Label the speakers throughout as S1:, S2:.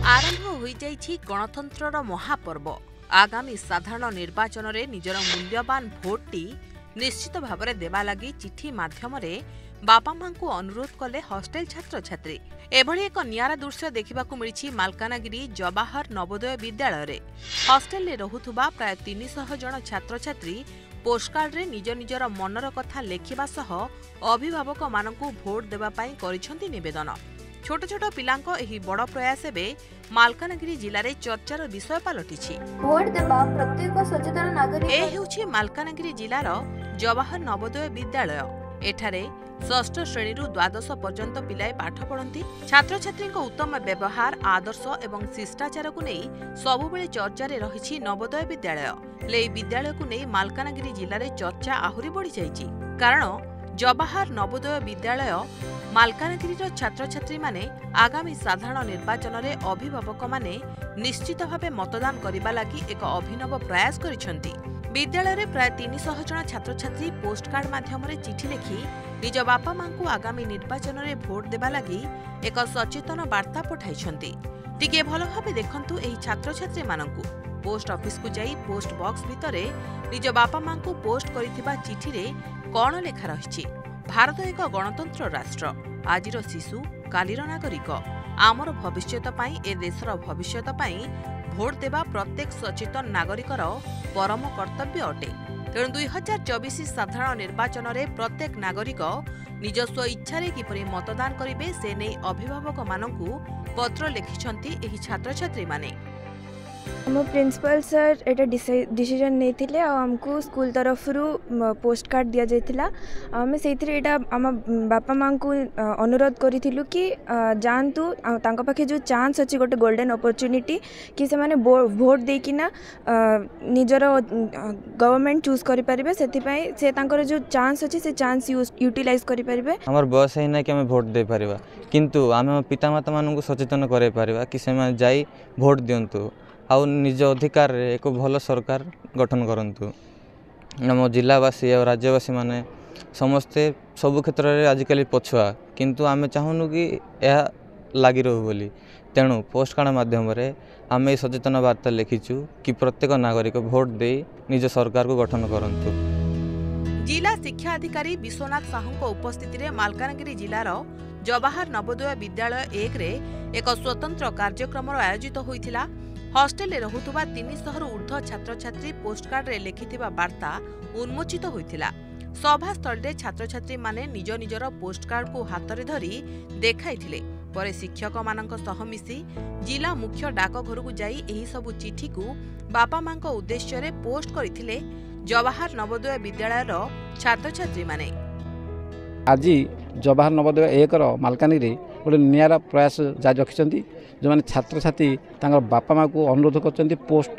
S1: आरंभ हो जाइछि गणतंत्रर महापर्व। आगामी साधारण निर्वाचन में निजर मूल्यवान भोटटी निश्चित भाव में देवा लगी चिठी माध्यम बापा मां को अनुरोध कले हॉस्टेल छात्र छात्री। एभली एक नियारा दृश्य देखा मिली मालकानगिरी जवाहर नवोदय विद्यालय रे। हॉस्टेल में रहुथुबा प्राय 300 जन छात्र छात्री पोस्टकार्ड रे निज निजर मनर कथा लेखिबा सह अभिभावक मानकु भोट देबा पई करिसंती निवेदन। छोट छोट पिलांको एही बड़ प्रयास एबे मालकानगिरी जिल्ला रे चर्चार विषय पलटिछि।
S2: भोट देबा प्रत्येक सचेतन नागरिक
S1: ए हेउछि मालकानगिरी जिल्लार जवाहर नवोदय विद्यालय। एठारे षष्ठ श्रेणी द्वादश पर्यंत पिलाए पाठ पढ़ती। छात्र छात्री उत्तम व्यवहार आदर्श एवं शिष्टाचार को नहीं सबुबले चर्चा रही नवोदय विद्यालय। ले विद्यालय को नहीं मालकानगिरी जिले में चर्चा आहुरी बढ़ी जाइछि। कारण जवाहर नवोदय विद्यालय मालकानगिरी छात्र छात्री माने आगामी साधारण निर्वाचन में अभिभावक माने निश्चित भावे मतदान करने लगी एक अभिनव प्रयास करिसेंती। विद्यालय में प्राय 300 जन छात्र छात्री पोस्टकार्ड माध्यम चिठी लिखि निज बापा मां को आगामी निर्वाचन में भोट देबा लगी एक सचेतन वार्ता पठाइछंती। टिके भल भावे देखंतु एही छात्र छात्री मानकु पोस्ट ऑफिस को जाई पोस्ट बॉक्स भितरे निज बापा मां को पोस्ट करिथिबा चिठी रे कोन लेखा रहिछि। भारत एक गणतंत्र राष्ट्र। आजिर शिशु कालीर नागरिक। आमर भविष्यत पई ए देशर भविष्यत पई भोट देबा प्रत्येक सचेतन नागरिकर परम कर्तव्य अटे। तेणु 2024 साधारण निर्वाचन में प्रत्येक नागरिक निज स्व इच्छा किपरि मतदान करेंगे से नहीं अभिभावक मानकु पत्र लिखिछंती एही छात्र छात्री माने।
S3: हम प्रिंसिपल सर एटा डिसीजन नहीं आमको स्कूल तरफ पोस्ट कार्ड दि जाइथिला। आम से आम बापा मां को अनुरोध करूँ कि जानतु तांका पाखे जो चांस अच्छी गोटे गोल्डन अपॉर्चुनिटी कि से माने भोट देकिना निजर गवर्नमेंट चूज करि परिबे। सेथिपई से तांकर जो चांस अच्छी से चांस यूटिलाइज करि परिबे।
S4: हमर बयस है ना कि हम भोट दे परिबा, किंतु आम पितामाता मानू सचेतन करे परिबा कि से जाई भोट दियंतु आउ निज अधिकार रे एक भल सरकार गठन करंतु। आम जिलावासी और राज्यवासी माने समस्ते सबु क्षेत्र में आजिकल पछुआ, किंतु आम चाहूनु कि यह लगी रहू बोली। तेणु पोस्टकार्ड माध्यम रे आम सचेतन वार्ता लिखिचु कि प्रत्येक नागरिक भोट दे निज सरकार को गठन करंतु।
S1: जिला शिक्षा अधिकारी विश्वनाथ साहू उपस्थिति में मालकानगिरी जिलार जवाहर नवोदय विद्यालय 1 रे एक स्वतंत्र कार्यक्रम आयोजित होइथिला। हॉस्टेल में रहुथुबा 300 ऊर्ध्व छात्र छात्री पोस्टकार्ड रे लिखिथिबा वार्ता उन्मोचित होइथिला। सभास्थल रे छात्र छात्री माने निज निजर पोस्टकार्ड को हाथ रे धरी देखाइथिले। परे शिक्षक मानक सह मिसी जिला मुख्य डाकघर को जाई एही सबु चिठी को बापा मां को उद्देश्य रे पोस्ट करिथिले जवाहर नवोदय विद्यालय रो छात्र छात्री माने।
S5: आज जवाहर नवोदय 1 मालकानगिरी गोटे नियारा प्रयास जारी रखिंट। जो मैंने छात्र छात्री बापा माँ को अनुरोध कर पोस्ट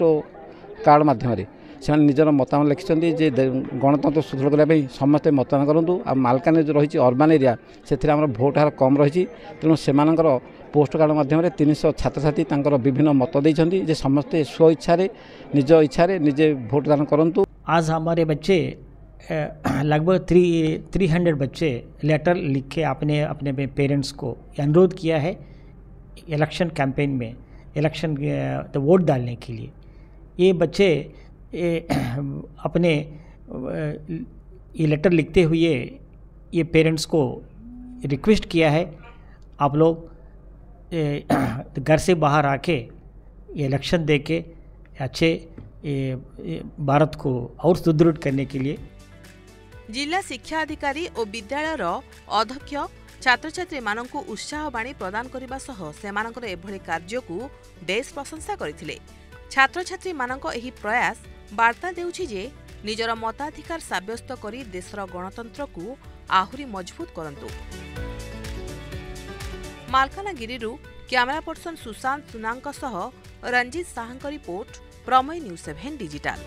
S5: कार्ड माध्यम से निजर मतामत लिखिं जे गणतंत्र सुदृढ़ करने समस्ते मतदान करूँ। आ मालकानगिरी रही अर्बान एरिया से भोट हार कम रही। तेणु से पोस्ट कार्ड माध्यम 300 छात्र छात्री विभिन्न मत देते जे समस्ते स्व इच्छा निज इच्छा निजे भोट दान करूँ।
S6: आज हमारे बच्चे लगभग 300 बच्चे लेटर लिख के अपने पेरेंट्स को अनुरोध किया है इलेक्शन कैंपेन में इलेक्शन तो वोट डालने के लिए। ये बच्चे अपने ये लेटर लिखते हुए ये पेरेंट्स को रिक्वेस्ट किया है आप लोग घर से बाहर आके ये इलेक्शन दे के अच्छे भारत को और सुदृढ़ करने के लिए।
S1: जिला शिक्षा अधिकारी और विद्यालयर अध्यक्ष छात्र छात्री मानकु उत्साह बाणी प्रदान करने सह सेमानकर एभली कार्य को बेस प्रशंसा करथिले। छात्र छात्री मानक एही प्रयास वार्ता देउछि जे निजर मताधिकार साब्यस्त करी देशर गणतंत्र को आहुरी मजबूत करंतु। मालकानगिरीरू कैमरा पर्सन सुशांत सुनांक सह रंजीत साहांक रिपोर्ट प्रमेय न्यूज 7 डिजिटल।